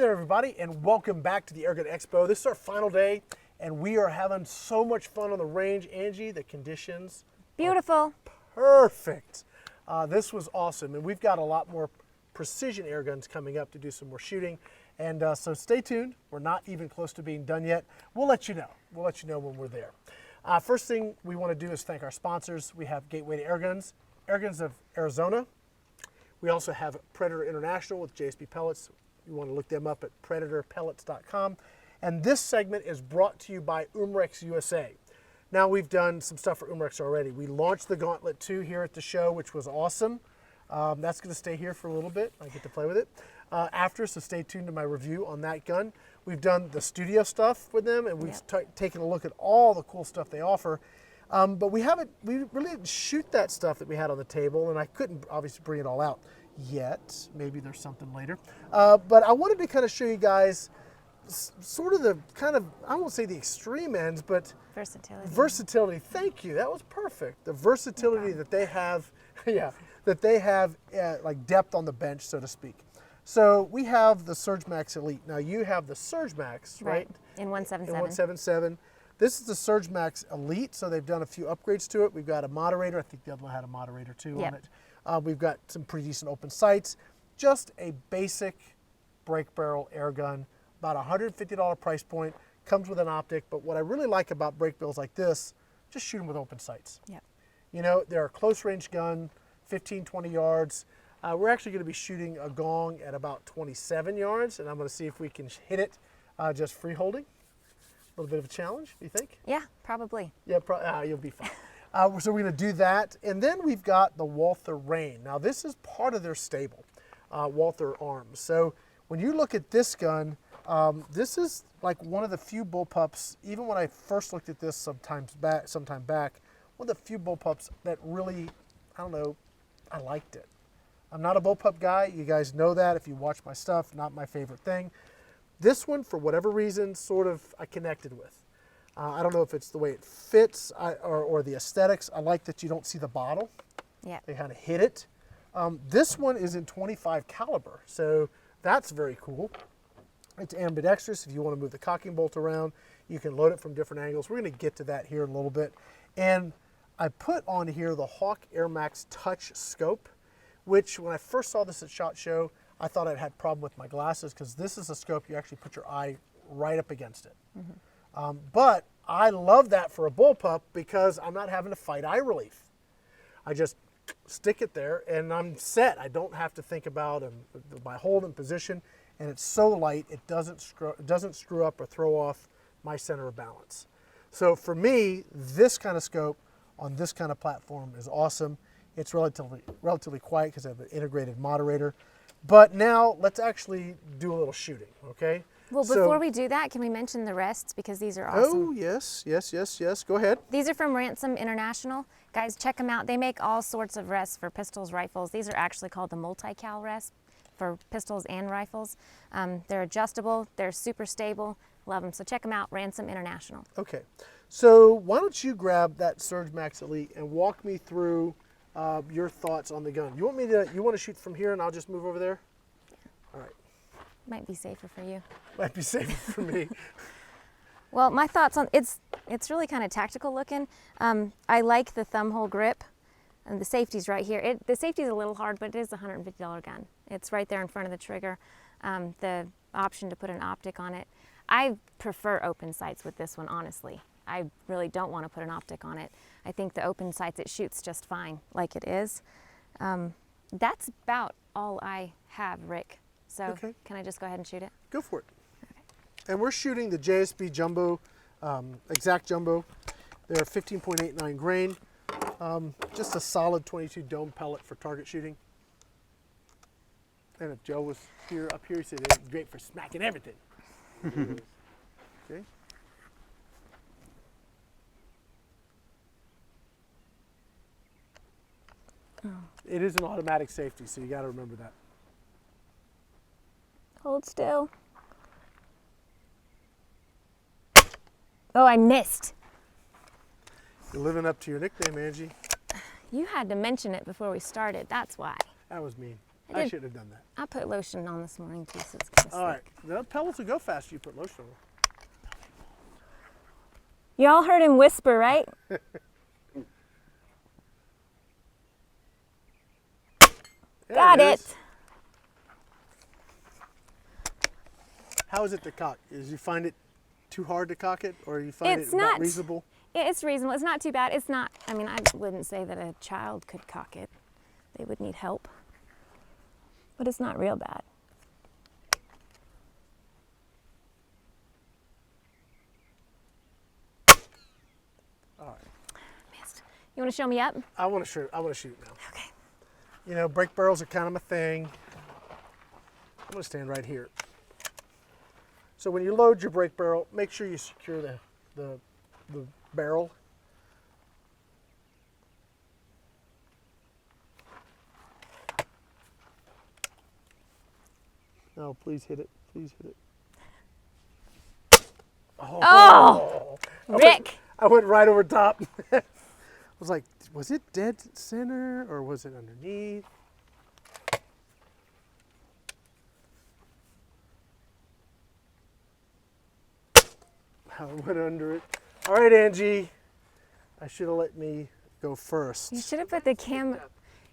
there, everybody, and welcome back to the Airgun Expo. This is our final day, and we are having so much fun on the range. Angie, the conditions beautiful, perfect. This was awesome, and we've got a lot more precision air guns coming up to do some more shooting. And so stay tuned. We're not even close to being done yet. We'll let you know. We'll let you know when we're there. First thing we want to do is thank our sponsors. We have Gateway to Airguns, Airguns of Arizona. We also have Predator International with JSB Pellets. You want to look them up at predatorpellets.com. And this segment is brought to you by Umarex USA. Now, we've done some stuff for Umarex already. We launched the Gauntlet 2 here at the show, which was awesome. That's going to stay here for a little bit. I get to play with it after, so stay tuned to my review on that gun. We've done the studio stuff with them, and we've taken a look at all the cool stuff they offer. But we really didn't shoot that stuff that we had on the table, and I couldn't obviously bring it all out yet. Maybe there's something later. But I wanted to kind of show you guys sort of the kind of, I won't say the extreme ends, but versatility. Versatility, thank you, that was perfect. The versatility that they have, that they have like depth on the bench, so to speak. So we have the SurgeMAX Elite. Now you have the SurgeMAX, right? In 177. In 177. This is the SurgeMAX Elite, so they've done a few upgrades to it. We've got a moderator. I think the other one had a moderator too on it. We've got some pretty decent open sights. Just a basic break barrel air gun, about $150 price point. Comes with an optic, but what I really like about break barrels like this, just shoot them with open sights. Yep. You know, they're a close range gun, 15, 20 yards. We're actually going to be shooting a gong at about 27 yards, and I'm going to see if we can hit it just free holding. A little bit of a challenge, do you think? Yeah, probably. Yeah, you'll be fine. So we're going to do that. And then we've got the Walther Reign. Now this is part of their stable, Walther Arms. So when you look at this gun, this is like one of the few bullpups, even when I first looked at this sometime back, one of the few bullpups that really, I don't know, I liked it. I'm not a bullpup guy. You guys know that if you watch my stuff, not my favorite thing. This one, for whatever reason, sort of I connected with. I don't know if it's the way it fits or the aesthetics. I like that you don't see the bottle. Yeah. They kind of hit it. This one is in 25 caliber, so that's very cool. It's ambidextrous. If you want to move the cocking bolt around, you can load it from different angles. We're going to get to that here in a little bit. And I put on here the Hawke Airmax Touch Scope, which when I first saw this at SHOT Show, I thought I'd had a problem with my glasses because this is a scope you actually put your eye right up against it. Mm-hmm. But I love that for a bullpup because I'm not having to fight eye relief. I just stick it there and I'm set. I don't have to think about my hold and position, and it's so light it doesn't screw up or throw off my center of balance. So for me, this kind of scope on this kind of platform is awesome. It's relatively quiet because I have an integrated moderator. But now let's actually do a little shooting, okay? Well, before we do that, can we mention the rests because these are awesome? Oh, yes. Go ahead. These are from Ransom International. Guys, check them out. They make all sorts of rests for pistols, rifles. These are actually called the multi-cal rests for pistols and rifles. They're adjustable. They're super stable. Love them. So check them out, Ransom International. Okay. So why don't you grab that SurgeMAX Elite and walk me through your thoughts on the gun. You want to shoot from here and I'll just move over there? Yeah. All right. Might be safer for you. Might be safer for me. Well, my thoughts on it's really kind of tactical looking. I like the thumb hole grip, and the safety's right here. The safety's a little hard, but it is a $150 gun. It's right there in front of the trigger. The option to put an optic on it. I prefer open sights with this one, honestly. I really don't want to put an optic on it. I think the open sights, it shoots just fine like it is. That's about all I have, Rick. So Can I just go ahead and shoot it? Go for it. Okay. And we're shooting the JSB Jumbo, Exact Jumbo. They're 15.89 grain. Just a solid 22 dome pellet for target shooting. And if Joe was up here, he said it'd be great for smacking everything. Okay. Oh. It is an automatic safety, so you got to remember that. Hold still. Oh, I missed. You're living up to your nickname, Angie. You had to mention it before we started, that's why. That was mean. I should have done that. I put lotion on this morning too, so it's kind of All right, the pellets will go fast. You put lotion on. Y'all heard him whisper, right? Got it. How is it to cock? Is you find it too hard to cock it, or you find It's it about not reasonable? Yeah, it's reasonable. It's not too bad. It's not, I mean, I wouldn't say that a child could cock it. They would need help. But it's not real bad. All right. Missed. You want to show me up? I want to shoot. I want to shoot now. Okay. You know, brake barrels are kind of my thing. I'm going to stand right here. So when you load your brake barrel, make sure you secure the barrel. No, please hit it. Please hit it. Oh! Rick! I went right over top. I was like, was it dead center or was it underneath? I went under it. All right, Angie. I should have let me go first. You should have put the camera.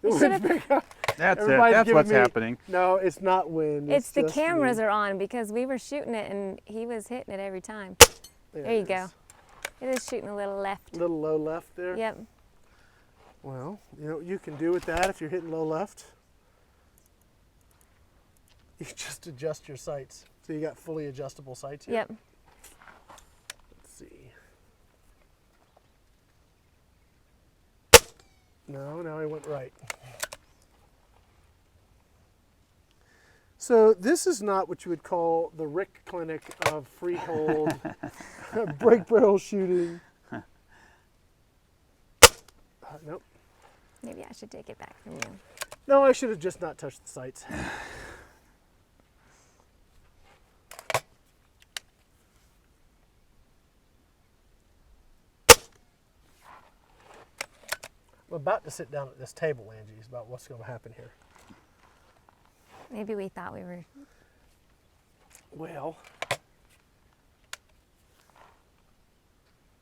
It You should went have. back up. That's it. Everybody's That's giving what's me- happening. No, it's not wind. It's the just cameras me. are on because we were shooting it and he was hitting it every time. There you it go. is. It is shooting a little left. A little low left there. Yep. Well, you know what you can do with that if you're hitting low left? You just adjust your sights. So you got fully adjustable sights here. Yep. Let's see. No, now I went right. So this is not what you would call the Rick Clinic of freehold brake barrel shooting. Nope. Maybe I should take it back from you. No, I should have just not touched the sights. I'm about to sit down at this table, Angie, is about what's going to happen here. Maybe we thought we were. Well,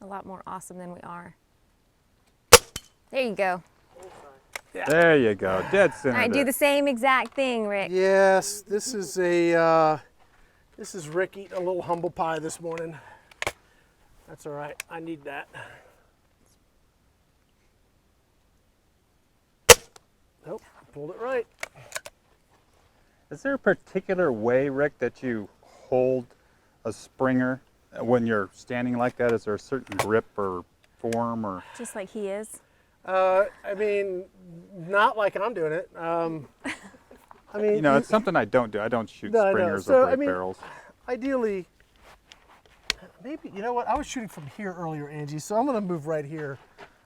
A lot more awesome than we are. There you go. There you go. Dead center. All right, do there. the same exact thing, Rick. yes, this is Rick eating a little humble pie this morning. That's all right. I need that. Nope, pulled it right. Is there a particular way, Rick, that you hold a Springer when you're standing like that? Is there a certain grip or form or? Just like he is. I mean, not like I'm doing it. I mean, You know, it's something I don't do. I don't shoot No, I know. Springers So, or I brake mean, barrels. ideally, maybe, you know what? I was shooting from here earlier, Angie, so I'm going to move right here.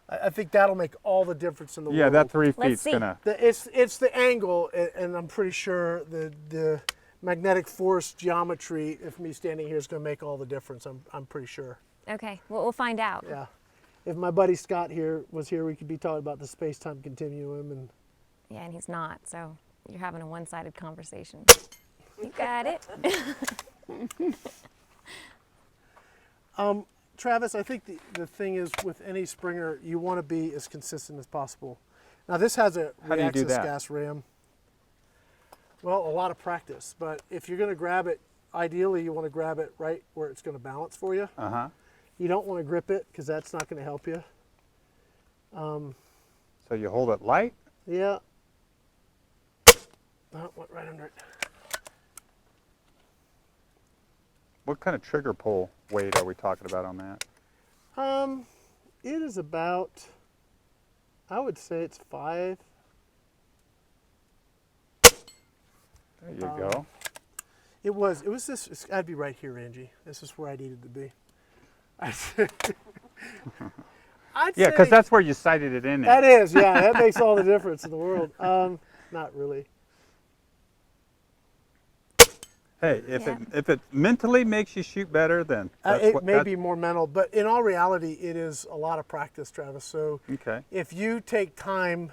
I think that'll make all the difference in the Yeah, world. that 3 Let's feet's see. gonna. It's the angle, and I'm pretty sure the magnetic force geometry, if me standing here, is going to make all the difference. I'm pretty sure. Okay, well, we'll find out. Yeah. If my buddy Scott was here, we could be talking about the space-time continuum. And Yeah, and he's not, so you're having a one-sided conversation. You got it. Travis, I think the thing is with any Springer, you want to be as consistent as possible. Now this has a How do you do reaccess that? gas ram. Well, a lot of practice, but if you're going to grab it, ideally you want to grab it right where it's going to balance for you. Uh-huh. You don't want to grip it because that's not going to help you. So you hold it light? Yeah. Oh, went right under it. What kind of trigger pull weight are we talking about on that? It is about, I would say it's 5. There you go. It was this, it's gotta be right here, Angie. This is where I needed to be. I'd Yeah, because say- that's where you sighted it in That at. is, yeah, that makes all the difference in the world. Not really. Hey, Yeah. if it mentally makes you shoot better, then that's It what, may that- be more mental, but in all reality, it is a lot of practice, Travis. So Okay. if you take time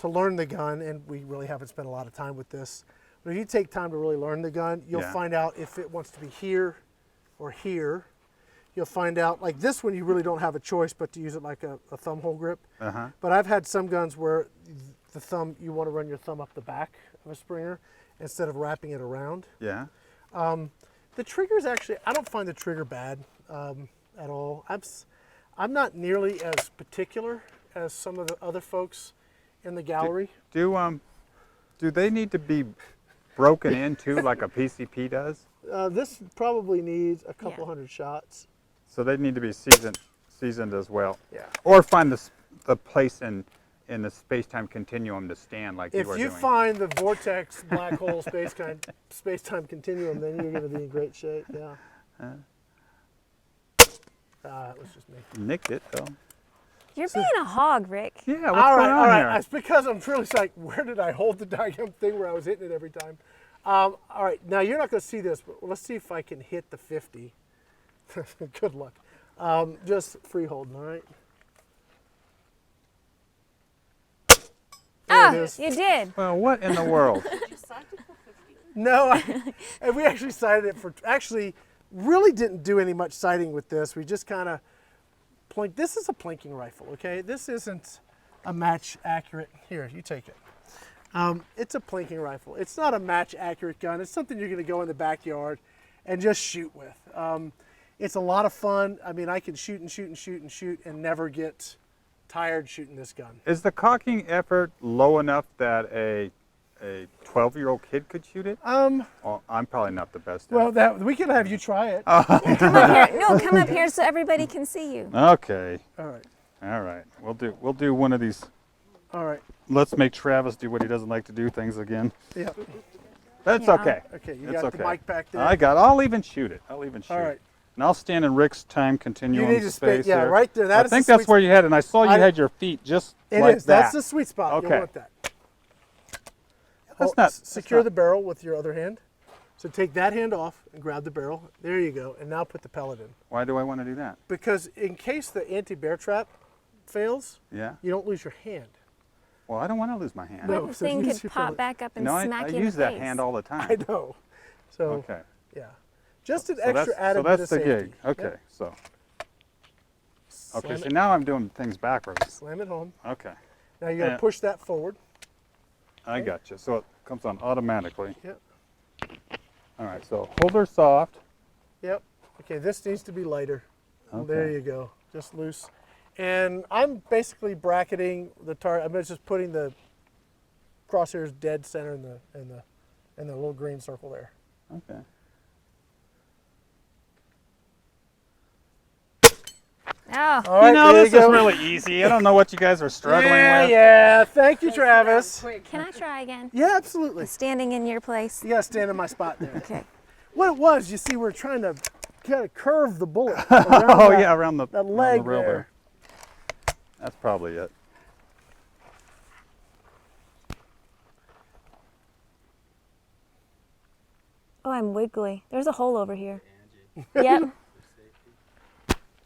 to learn the gun, and we really haven't spent a lot of time with this, but if you take time to really learn the gun, you'll Yeah. find out if it wants to be here or here. You'll find out, like this one, you really don't have a choice but to use it like a thumb hole grip. Uh-huh. But I've had some guns where the thumb, you want to run your thumb up the back of a Springer instead of wrapping it around. Yeah. The trigger's actually, I don't find the trigger bad at all. I'm not nearly as particular as some of the other folks in the gallery. Do they need to be broken into like a PCP does? This probably needs a couple Yeah. hundred shots. So they need to be seasoned as well. Yeah. Or find the place in the space-time continuum to stand like If you are you doing. find the vortex black hole space-time continuum, then you're going to be in great shape. Yeah. It was just me. Nicked it though. You're being a hog, Rick. Yeah. What's all going on right. here? It's because I'm really like, where did I hold the daggum thing where I was hitting it every time? All right, now you're not going to see this, but let's see if I can hit the 50. Good luck. Just free holding, all right? There it Oh, is. you did. Well, what in the world? No, and we actually sighted it for, actually really didn't do any much sighting with this. We just kind of plinked. This is a plinking rifle, okay? This isn't a match accurate. Here, you take it. It's a plinking rifle. It's not a match accurate gun. It's something you're going to go in the backyard and just shoot with. It's a lot of fun. I mean, I can shoot and shoot and shoot and shoot and never get tired shooting this gun. Is the cocking effort low enough that a 12-year-old kid could shoot it? Well, I'm probably not the best at Well, we can have you try it. Come up here. No, come up here so everybody can see you. it. Okay. All right. All right. We'll do one of these. All right. Let's make Travis do what he doesn't like to do things again. Yeah. That's Yeah. okay. Okay, you It's got okay. the mic back there. I'll even shoot it. I'll even shoot All it. right. And I'll stand in Rick's time continuum You need to space yeah, here. right there. That I is think the that's sweet where you had it, and I saw you I- had your feet just It like is. that. That's the sweet spot. Okay. You'll want that. That's not Secure that's the barrel with your other hand. So take that hand off and grab the barrel. There you go. And now put the pellet in. Why do I want to do that? Because in case the anti-bear trap fails, Yeah. you don't lose your hand. Well, I don't want to lose my hand. No. The so thing use could your pop pellet. back up and No, smack I you in use the that face. hand all the time. I know. So, Okay. yeah. Just an So extra added so that's bit the of safety. gig. Okay. Yep. So. Okay. Slam So it- now I'm doing things backwards. Slam it home. Okay. Now you're going to Yeah. push that forward. I got you. So it comes on automatically. Yep. All right. So hold her soft. Yep. Okay, this needs to be lighter. Okay. There you go. Just loose. And I'm basically bracketing the target. I'm just putting the crosshairs dead center in the little green circle there. Okay. Oh, All right, You know, there this you is go. really easy. I don't know what you guys are struggling yeah, with. yeah. Thank you, Travis. can I try again? Yeah, absolutely. Standing in your place. You gotta stand in my spot there. Okay. What it was, you see, we're trying to kind of curve the bullet. Oh yeah, around the that around leg the rail there. That's probably it. Oh, I'm wiggly. There's a hole over here. Yep.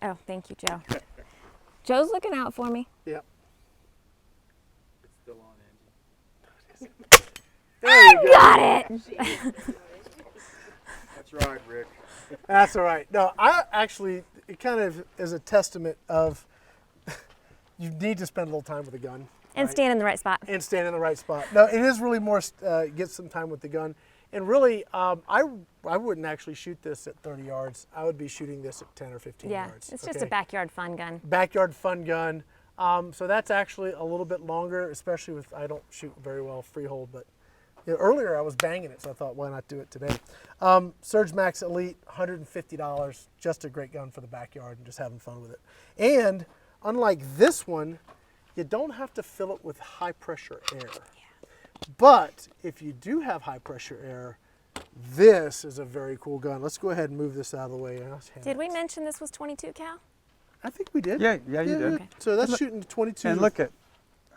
Oh, thank you, Joe. Joe's looking out for me. Yep. Still on, There you go. Got it. That's right, Rick. That's all right. No, I actually, it kind of is a testament of you need to spend a little time with a gun. And right? stand in the right spot. And stand in the right spot. No, it is really more get some time with the gun. And really, I wouldn't actually shoot this at 30 yards. I would be shooting this at 10 or 15 Yeah, yards. it's just a okay? backyard fun gun. Backyard fun gun. So that's actually a little bit longer, especially with, I don't shoot very well freehold, but you know, earlier I was banging it, so I thought, why not do it today? SurgeMAX Elite, $150, just a great gun for the backyard and just having fun with it. And unlike this one, you don't have to fill it with high pressure air. But if you do have high pressure air, this is a very cool gun. Let's go ahead and move this out of the way. Did we mention this was 22 cal? I think we did. Yeah, you did. Okay. So that's Look- shooting 22. And look at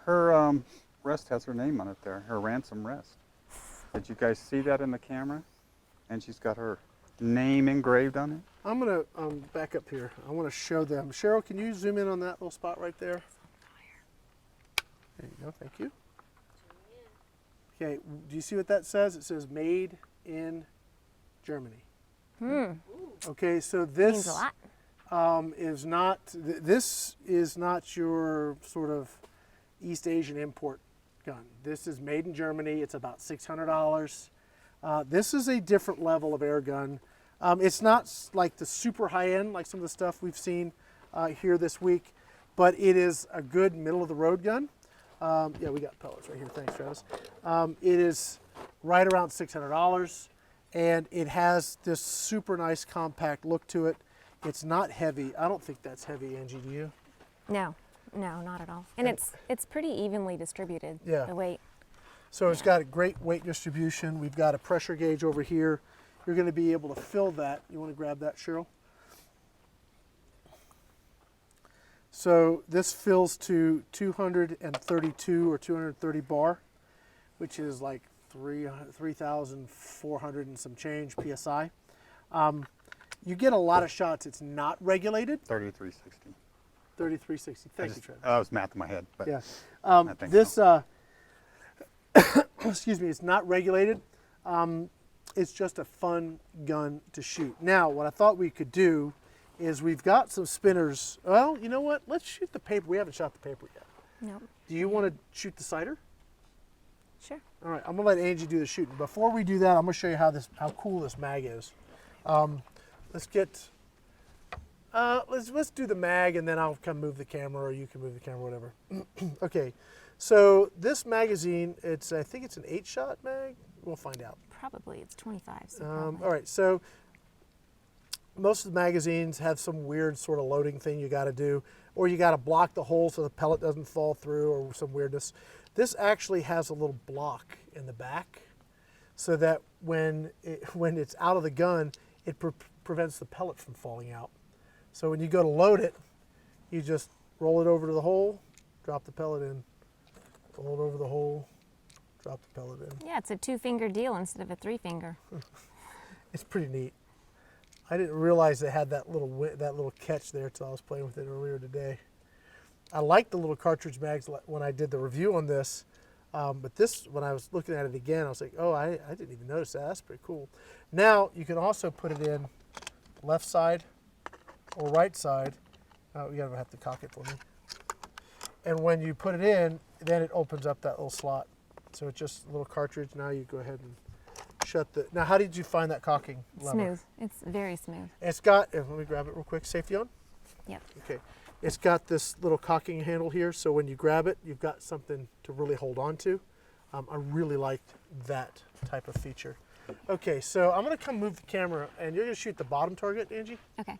her rest has her name on it there. Her Ransom rest. Did you guys see that in the camera? And she's got her name engraved on it. I'm gonna back up here. I want to show them. Cheryl, can you zoom in on that little spot right there? There you go. Thank you. Okay, do you see what that says? It says made in Germany. Okay, so this Means a lot. is not, this is not your sort of East Asian import gun. This is made in Germany. It's about $600. This is a different level of air gun. It's not like the super high end like some of the stuff we've seen here this week, but it is a good middle of the road gun. Yeah, we got pellets right here. Thanks, Travis. It is right around $600, and it has this super nice compact look to it. It's not heavy. I don't think that's heavy, Angie, do you? No, no, not at all. And it's pretty evenly distributed, Yeah. the weight. So it's got a great weight distribution. We've got a pressure gauge over here. You're going to be able to fill that. You want to grab that, Cheryl? So this fills to 232 or 230 bar, which is like 3,400 and some change PSI. You get a lot of shots. It's not regulated. 3360. 3360. Thank you, Travis. That was math in my head. But Yeah. I think This, so. excuse me, it's not regulated. It's just a fun gun to shoot. Now, what I thought we could do is we've got some spinners. Well, you know what? Let's shoot the paper. We haven't shot the paper yet. No. Do you want to shoot the cider? Sure. All right, I'm gonna let Angie do the shooting. Before we do that, I'm gonna show you how cool this mag is. Let's do the mag, and then I'll come move the camera, or you can move the camera, whatever. Okay, so this magazine, I think it's an 8-shot mag. We'll find out. Probably it's 25. So All probably. right, so most of the magazines have some weird sort of loading thing you got to do, or you got to block the hole so the pellet doesn't fall through, or some weirdness. This actually has a little block in the back, so that when it's out of the gun, it prevents the pellet from falling out. So when you go to load it, you just roll it over to the hole, drop the pellet in, roll it over the hole, drop the pellet in. Yeah, it's a 2-finger deal instead of a 3-finger. It's pretty neat. I didn't realize they had that little catch there until I was playing with it earlier today. I liked the little cartridge mags when I did the review on this, but this, when I was looking at it again, I was like, oh, I didn't even notice that. That's pretty cool. Now you can also put it in left side or right side. You're gonna have to cock it for me. And when you put it in, then it opens up that little slot. So it's just a little cartridge. Now you go ahead and shut the. Now, how did you find that cocking lever? Smooth. It's very smooth. It's got. Let me grab it real quick. Safety on. Yep. Okay. It's got this little cocking handle here, so when you grab it, you've got something to really hold on to. I really liked that type of feature. Okay, so I'm going to come move the camera, and you're going to shoot the bottom target, Angie? Okay.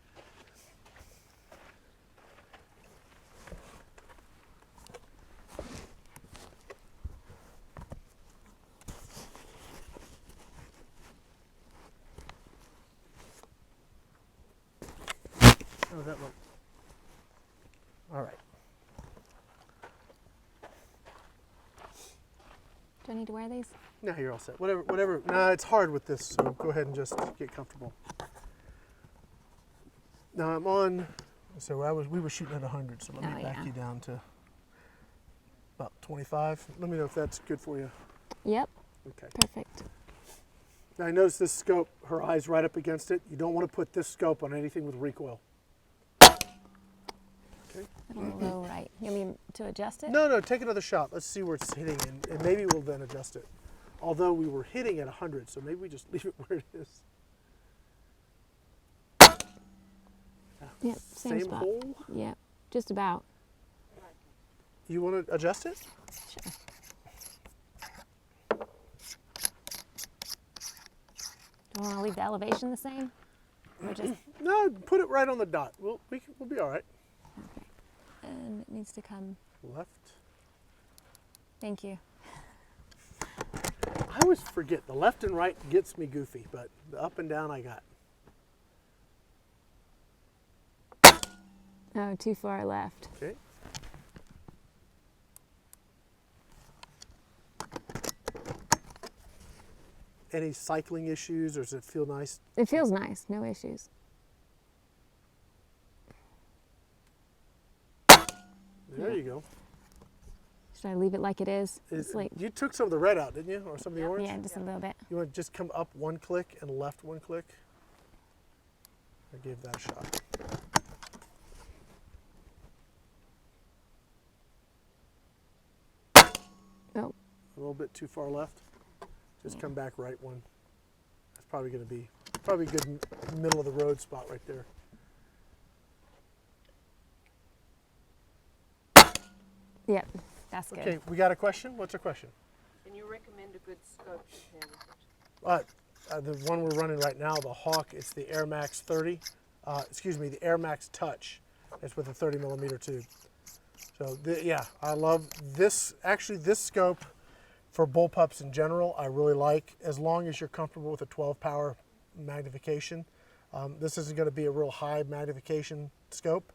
Oh, that one. All right. Do I need to wear these? Now you're all set. Whatever. Nah, it's hard with this, so go ahead and just get comfortable. Now I'm on. So we were shooting at 100, so let me back you down to about 25. Let me know if that's good for you. Yep. Okay. Perfect. Now I notice this scope, her eye's right up against it. You don't want to put this scope on anything with recoil. Okay. A little low right. You want me to adjust it? No, take another shot. Let's see where it's hitting, and maybe we'll then adjust it. Although we were hitting at 100, so maybe we just leave it where it is. Yep, same spot. Hole? Yep, just about. You want to adjust it? Sure. Do I want to leave the elevation the same? Or just, No, put it right on the dot. We'll be all right. okay. And it needs to come. Left. Thank you. I always forget. The left and right gets me goofy, but the up and down I got. Oh, too far left. Okay. Any cycling issues, or does it feel nice? It feels nice, no issues. There you go. Should I leave it like it is? It's like, You took some of the red out, didn't you? Or some of the orange? yeah, just a little bit. You want to just come up one click and left one click? I gave that a shot. Oh, A little bit too far left. Just come back right one. That's probably going to be probably a good middle of the road spot right there. yep, that's good. Okay, we got a question? What's our question? Can you recommend a good scope to pair with it? The one we're running right now, the Hawke, it's the Airmax 30. The Airmax Touch. It's with a 30 millimeter tube. So yeah, I love this. Actually, this scope for bullpups in general, I really like, as long as you're comfortable with a 12 power magnification. This isn't going to be a real high magnification scope,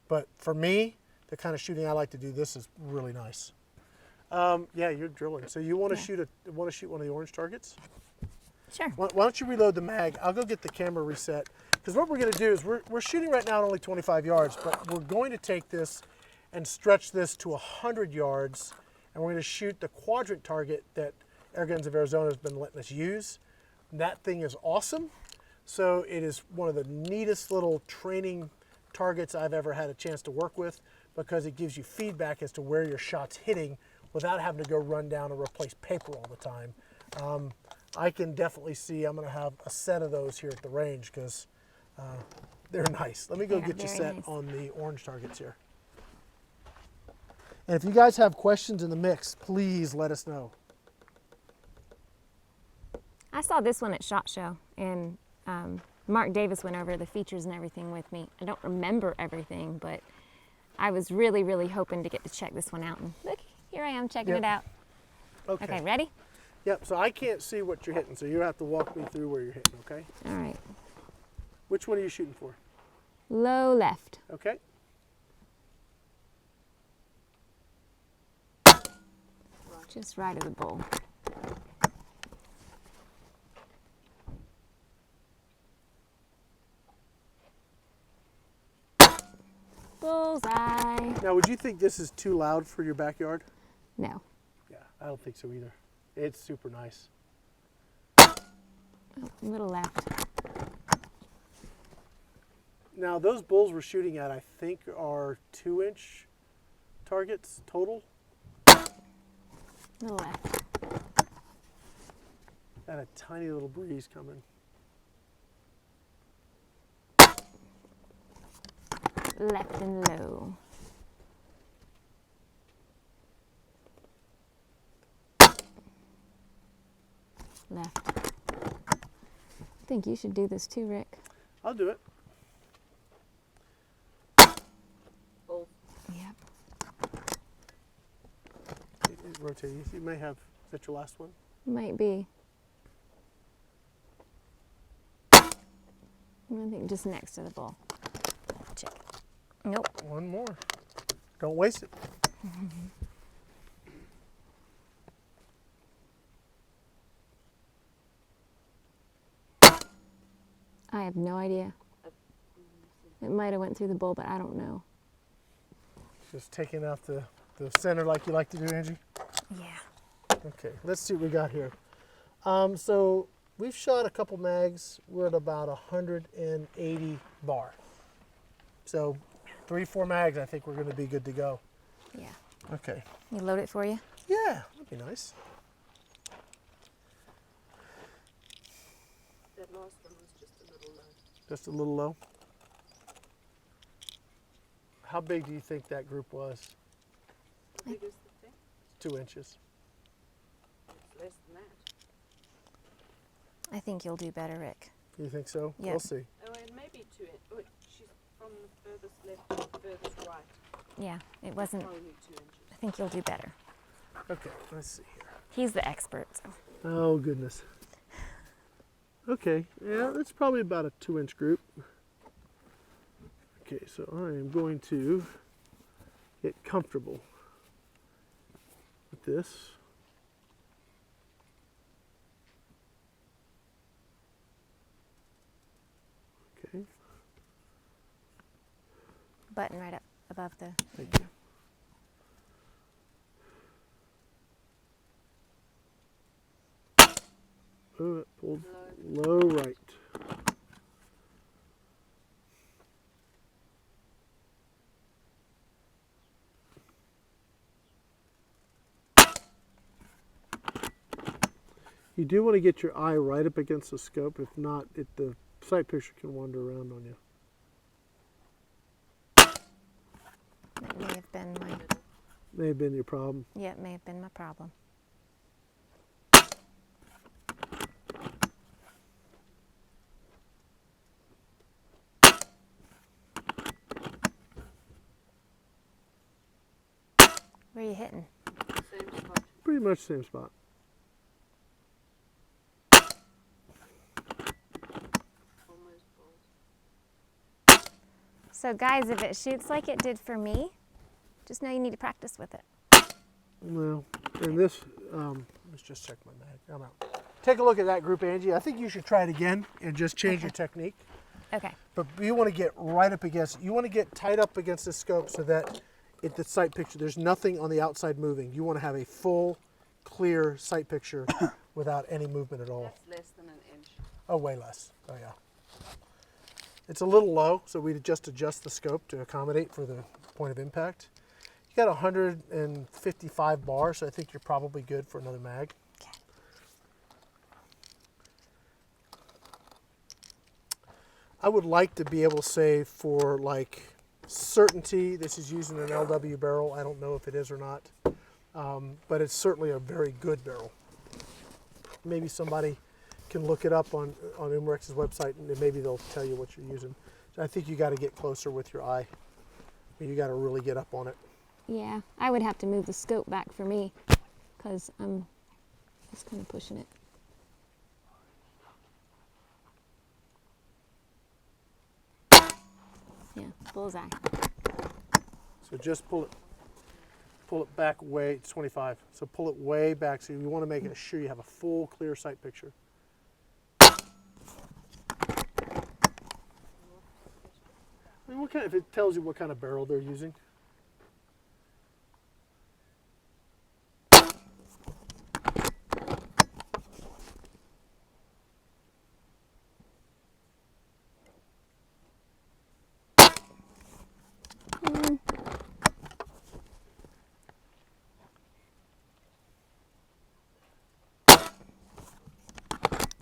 but for me, the kind of shooting I like to do, this is really nice. Yeah, you're drilling. So you want to shoot one of the orange targets? Sure. Why don't you reload the mag? I'll go get the camera reset. Because what we're going to do is we're shooting right now at only 25 yards, but we're going to take this and stretch this to 100 yards, and we're going to shoot the Quadrant target that Airguns of Arizona has been letting us use. That thing is awesome. So it is one of the neatest little training targets I've ever had a chance to work with, because it gives you feedback as to where your shot's hitting without having to go run down and replace paper all the time. I can definitely see I'm going to have a set of those here at the range because they're nice. Let me go get you set on the orange targets here. And if you guys have questions in the mix, please let us know. I saw this one at SHOT Show, and Mark Davis went over the features and everything with me. I don't remember everything, but I was really, really hoping to get to check this one out. And look, here I am checking it out. Okay, ready? Yep, so I can't see what you're hitting, so you have to walk me through where you're hitting, okay? All right. Which one are you shooting for? Low left. Okay. Just right of the bull. Bullseye. Now, would you think this is too loud for your backyard? No. Yeah, I don't think so either. It's super nice. Oh, a little left. Now, those bulls we're shooting at, I think, are 2-inch targets total. A little left. Got a tiny little breeze coming. Left and low. Left. I think you should do this too, Rick. I'll do it. Both. Yep. Rotate. You may have. Is that your last one? Might be. I think just next to the bull. Check. Nope. One more. Don't waste it. I have no idea. It might have went through the bull, but I don't know. Just taking out the center like you like to do, Angie. Yeah. Okay, let's see what we got here. So we've shot a couple mags. We're at about 180 bar. So 3-4 mags, I think we're going to be good to go. Yeah. Okay. You load it for you? Yeah, that'd be nice. That last one was just a little low. Just a little low. How big do you think that group was? How big is the thing? 2 inches. It's less than that. I think you'll do better, Rick. You think so? Yeah. We'll see. Oh, and maybe 2 inches. Oh, she's from the furthest left to the furthest right. Yeah, it wasn't. Only 2 inches. I think you'll do better. Okay, let's see here. He's the expert. So. Oh, goodness. Okay, yeah, that's probably about a 2-inch group. Okay, so I am going to get comfortable with this. Okay, Button right up above the. thank you. Oh, it pulled low right. You do want to get your eye right up against the scope. If not, the sight picture can wander around on you. That may have been my, May have been your problem. yeah, it may have been my problem. Where are you hitting? Same spot. Pretty much same spot. Almost balls. So guys, if it shoots like it did for me, just know you need to practice with it. Well, and this, let's just check my mag. I'm out. Take a look at that group, Angie. I think you should try it again and just change your technique. Okay. But you want to get right up against, you want to get tight up against the scope so that the sight picture, there's nothing on the outside moving. You want to have a full, clear sight picture without any movement at all. That's less than an inch. Oh, way less. Oh, yeah. It's a little low, so we just adjust the scope to accommodate for the point of impact. You got 155 bar, so I think you're probably good for another mag. Okay. I would like to be able to say for like certainty, this is using an LW barrel. I don't know if it is or not, but it's certainly a very good barrel. Maybe somebody can look it up on Umarex's website and maybe they'll tell you what you're using. So I think you got to get closer with your eye. I mean, you got to really get up on it. Yeah, I would have to move the scope back for me because I'm just kind of pushing it. Yeah, bullseye. So just pull it back way, it's 25. So pull it way back. So you want to make sure you have a full clear sight picture. I mean, what kind, if it tells you what kind of barrel they're using.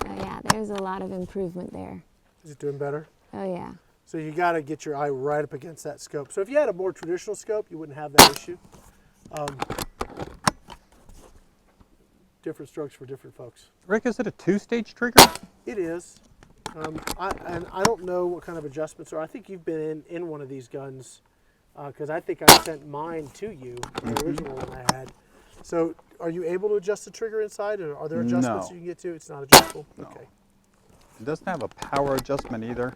Oh yeah, there's a lot of improvement there. Is it doing better? Oh yeah. So you got to get your eye right up against that scope. So if you had a more traditional scope, you wouldn't have that issue. Different strokes for different folks. Rick, is it a two-stage trigger? It is. I don't know what kind of adjustments are. I think you've been in one of these guns because I think I sent mine to you, the original one I had. So are you able to adjust the trigger inside, or are there adjustments No. you can get to? It's not adjustable? No. Okay. It doesn't have a power adjustment either.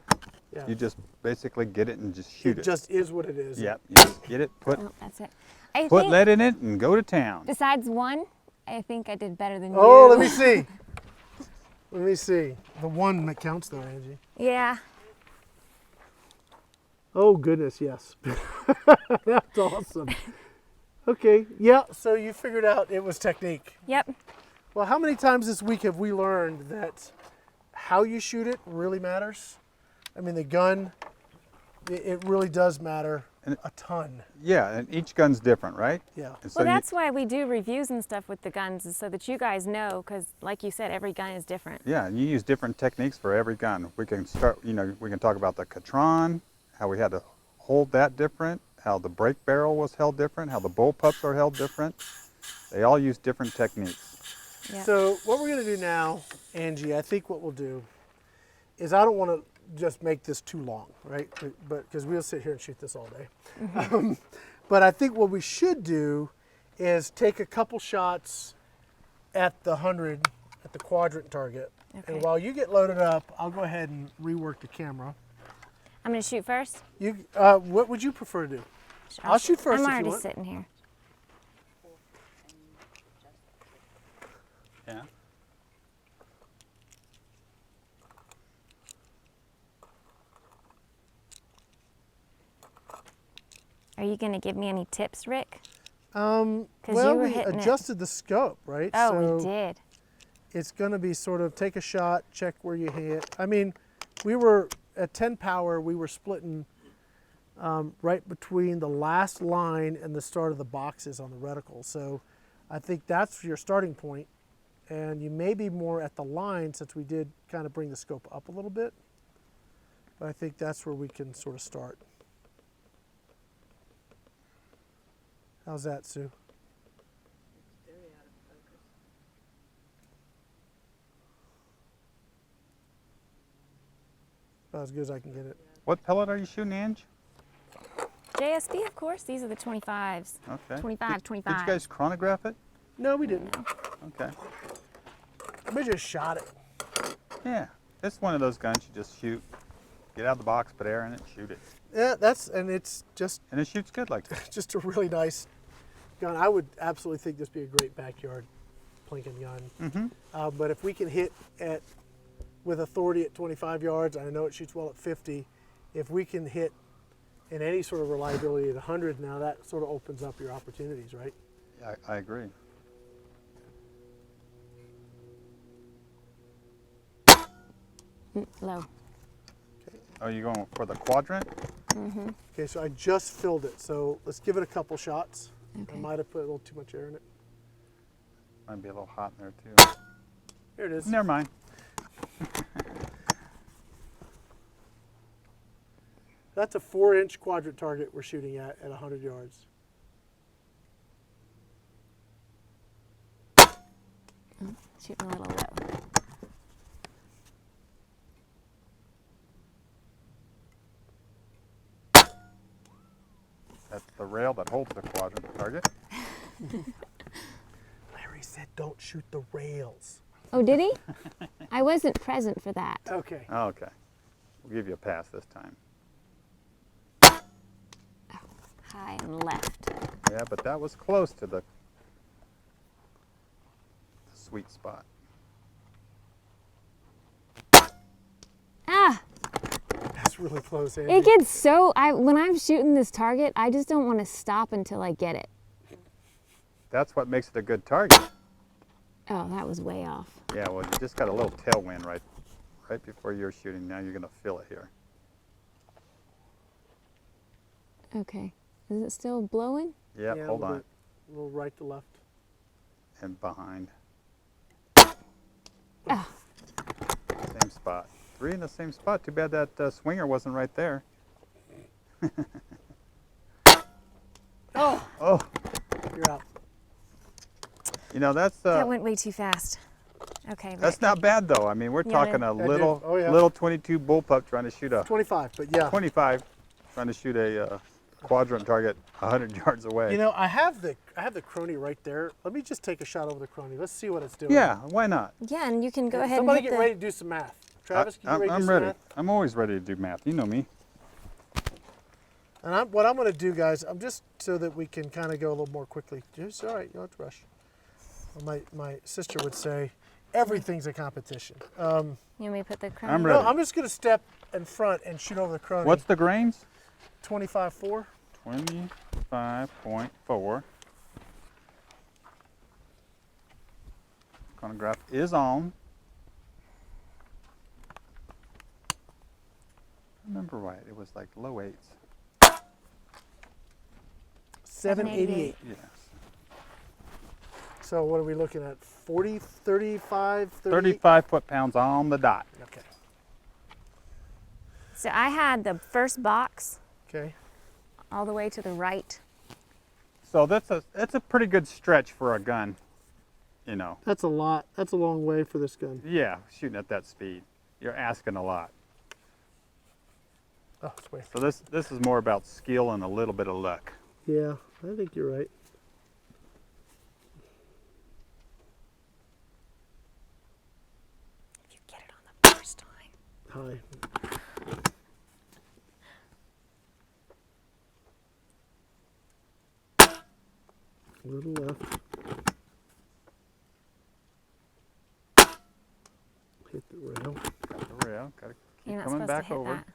Yeah. You just basically get it and just shoot It it. just is what it is. Yep, you just get it, put Oh, that's it. I put think lead in it, and go to town. besides one, I think I did better than you. Oh, let me see. Let me see. The one that counts though, Angie. Yeah. Oh goodness, yes. That's awesome. Okay, yeah, so you figured out it was technique. Yep. Well, how many times this week have we learned that how you shoot it really matters? I mean, the gun, it really does matter a ton. Yeah, and each gun's different, right? Yeah. And so Well, that's why we do reviews and stuff with the guns, is so that you guys know, because like you said, every gun is different. yeah, and you use different techniques for every gun. We can start, we can talk about the Quadrant, how we had to hold that different, how the brake barrel was held different, how the bullpups are held different. They all use different techniques. Yep. So what we're going to do now, Angie, I think what we'll do is I don't want to just make this too long, right? But because we'll sit here and shoot this all day. But I think what we should do is take a couple shots at the 100, at the quadrant target. Okay. And while you get loaded up, I'll go ahead and rework the camera. I'm going to shoot first. What would you prefer to do? I'll shoot first I'm if you already want. sitting here. Yeah. Are you going to give me any tips, Rick? Well, you were we hitting it. adjusted the scope, right? Oh, So, we did. it's going to be sort of take a shot, check where you hit. I mean, we were at 10 power, we were splitting right between the last line and the start of the boxes on the reticle. So I think that's your starting point. And you may be more at the line since we did kind of bring the scope up a little bit. But I think that's where we can sort of start. How's that, Sue? Very out of focus. About as good as I can get it. What pellet are you shooting, Ange? JSB, of course. These are the 25s. Okay. 25, Did 25. you guys chronograph it? No, we didn't. Okay. We just shot it. Yeah. It's one of those guns you just shoot. Get out of the box, put air in it, shoot it. Yeah, and it's just And it shoots good like that. just a really nice gun. I would absolutely think this would be a great backyard plinking gun. Mm-hmm. But if we can hit with authority at 25 yards, I know it shoots well at 50. If we can hit in any sort of reliability at 100, now that sort of opens up your opportunities, right? Yeah, I agree. Low. Oh, you going for the Quadrant? Okay, so I just filled it. So let's give it a couple shots. Okay. I might have put a little too much air in it. Might be a little hot in there too. Here it is. Never mind. That's a 4-inch quadrant target we're shooting at 100 yards. Shooting a little low. That's the rail that holds the Quadrant target. Larry said don't shoot the rails. Oh, did he? I wasn't present for that. Okay. Oh, okay. We'll give you a pass this time. High and left. Yeah, but that was close to the sweet spot. Ah! That's really close, Andy. It gets so, when I'm shooting this target, I just don't want to stop until I get it. That's what makes it a good target. Oh, that was way off. Yeah, well, you just got a little tailwind right before you're shooting. Now you're going to feel it here. Okay. Is it still blowing? Yep, Yeah, hold a little on. bit. A little right to left. And behind. Oh. Same spot. 3 in the same spot. Too bad that swinger wasn't right there. Oh, Oh, you're out. you know, that's That went way too fast. Okay, Rick. that's not bad though. I mean, we're Yeah, talking yeah. a Yeah, little dude. Oh, yeah. little 22 bullpup trying to shoot a 25, but yeah. 25, trying to shoot a Quadrant target 100 yards away. You know, I have the crony right there. Let me just take a shot over the crony. Let's see what it's doing. Yeah, why not? Yeah, and you can go ahead Somebody and hit get the... ready to do some math. Travis, can you ready to do I'm some ready. math? I'm always ready to do math. You know me. And what I'm going to do, guys, I'm just so that we can kind of go a little more quickly. Just all right, you don't have to rush. Well, my sister would say, everything's a competition. You want me to put the crown? I'm No, ready. I'm just going to step in front and shoot over the crony. What's the grains? 25.4? 25.4. Chronograph is on. I remember right, it was like low 8s. 788. Yes. So what are we looking at? 40, 35, 30? 35 foot-pounds on the dot. Okay. So I had the first box Okay. all the way to the right. So that's a pretty good stretch for a gun, you know. That's a lot. That's a long way for this gun. Yeah, shooting at that speed. You're asking a lot. Oh, it's way. So this is more about skill and a little bit of luck. Yeah, I think you're right. If you get it on the first time. High. A little left. Hit the rail. Got the rail. Got to You're keep not coming supposed back to hit over. that.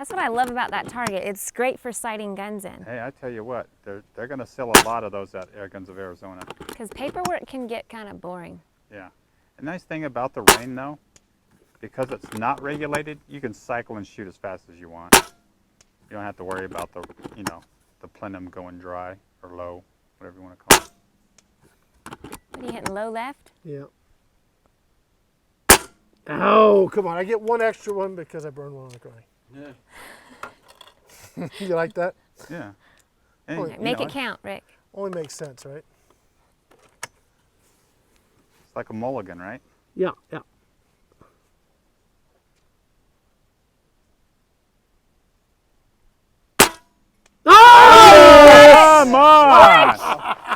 That's what I love about that target. It's great for sighting guns in. Hey, I tell you what, they're going to sell a lot of those at Airguns of Arizona. Because paperwork can get kind of boring. Yeah. The nice thing about the Reign, though, because it's not regulated, you can cycle and shoot as fast as you want. You don't have to worry about the, you know, the plenum going dry or low, whatever you want to call it. What are you hitting, low left? Yeah. Oh, come on. I get one extra one because I burned one on the granny. Yeah. You like that? Yeah. And, Well, you Make know, it count, Rick. Only makes sense, right? It's like a mulligan, right? Yeah, yeah. Come on!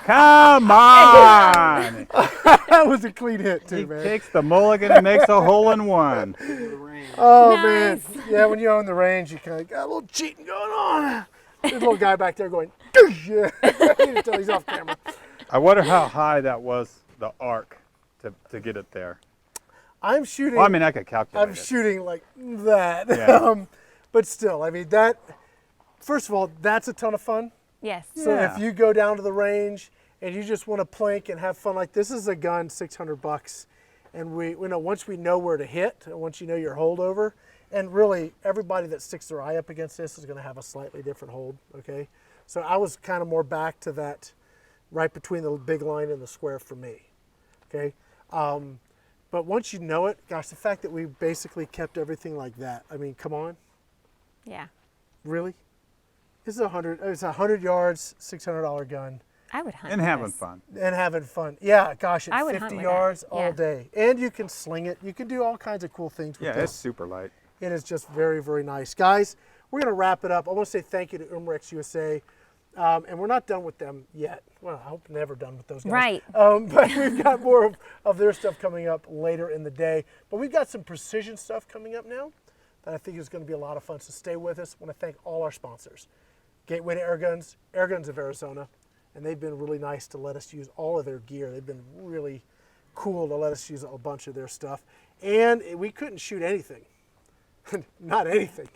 Come on! That was a clean hit too, He man. takes the mulligan and makes a hole in one. The rain. Oh Nice. man, yeah. When you own the range, you kind of got a little cheating going on. There's a little guy back there going, yeah. You can tell he's off camera. I wonder how high that was, the arc, to get it there. I'm shooting. Well, I mean, I could calculate I'm it. shooting like that. Yeah. But still, I mean that. First of all, that's a ton of fun. Yes. So Yeah. if you go down to the range and you just want to plink and have fun, like this is a gun, $600, and we know once we know where to hit, once you know your holdover, and really everybody that sticks their eye up against this is going to have a slightly different hold. Okay, so I was kind of more back to that, right between the big line and the square for me. Okay, but once you know it, gosh, the fact that we basically kept everything like that. I mean, come on, Yeah. really? This is It's 100 yards, $600 gun. I would hunt And with having this. fun. And having fun. Yeah, gosh, I at would 50 hunt with yards that, all yeah. day. And you can sling it. You can do all kinds of cool things with Yeah, it's this. super light. It is just very, very nice. Guys, we're going to wrap it up. I want to say thank you to Umarex USA. And we're not done with them yet. Well, I hope never done with those guys. Right. But we've got more of their stuff coming up later in the day. But we've got some precision stuff coming up now that I think is going to be a lot of fun. So stay with us. I want to thank all our sponsors. Gateway to Airguns, Airguns of Arizona, and they've been really nice to let us use all of their gear. They've been really cool to let us use a bunch of their stuff. And we couldn't shoot anything, not anything,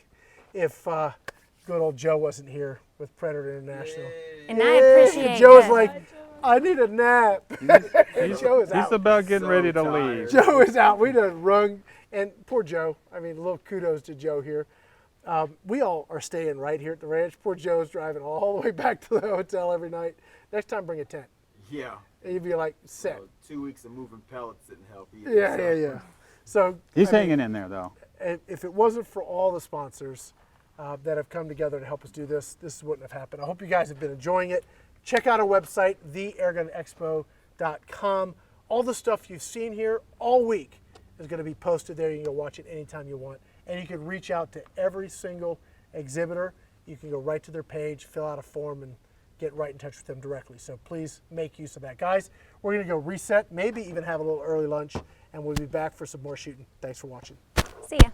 if good old Joe wasn't here with Predator International. And I appreciate Joe was that. like, I need a nap. Joe is He's out. about getting So ready to tired. leave. Joe is out. We done rung, and poor Joe. I mean, a little kudos to Joe here. We all are staying right here at the ranch. Poor Joe's driving all the way back to the hotel every night. Next time, bring a tent. Yeah. And you'd be like, set. So 2 weeks of moving pellets didn't help either. Yeah, so. yeah, yeah. So He's I mean, hanging in there, though. if it wasn't for all the sponsors that have come together to help us do this, this wouldn't have happened. I hope you guys have been enjoying it. Check out our website, theairgunexpo.com. All the stuff you've seen here all week is going to be posted there. You can go watch it anytime you want. And you can reach out to every single exhibitor. You can go right to their page, fill out a form, and get right in touch with them directly. So please make use of that. Guys, we're going to go reset, maybe even have a little early lunch, and we'll be back for some more shooting. Thanks for watching. See ya.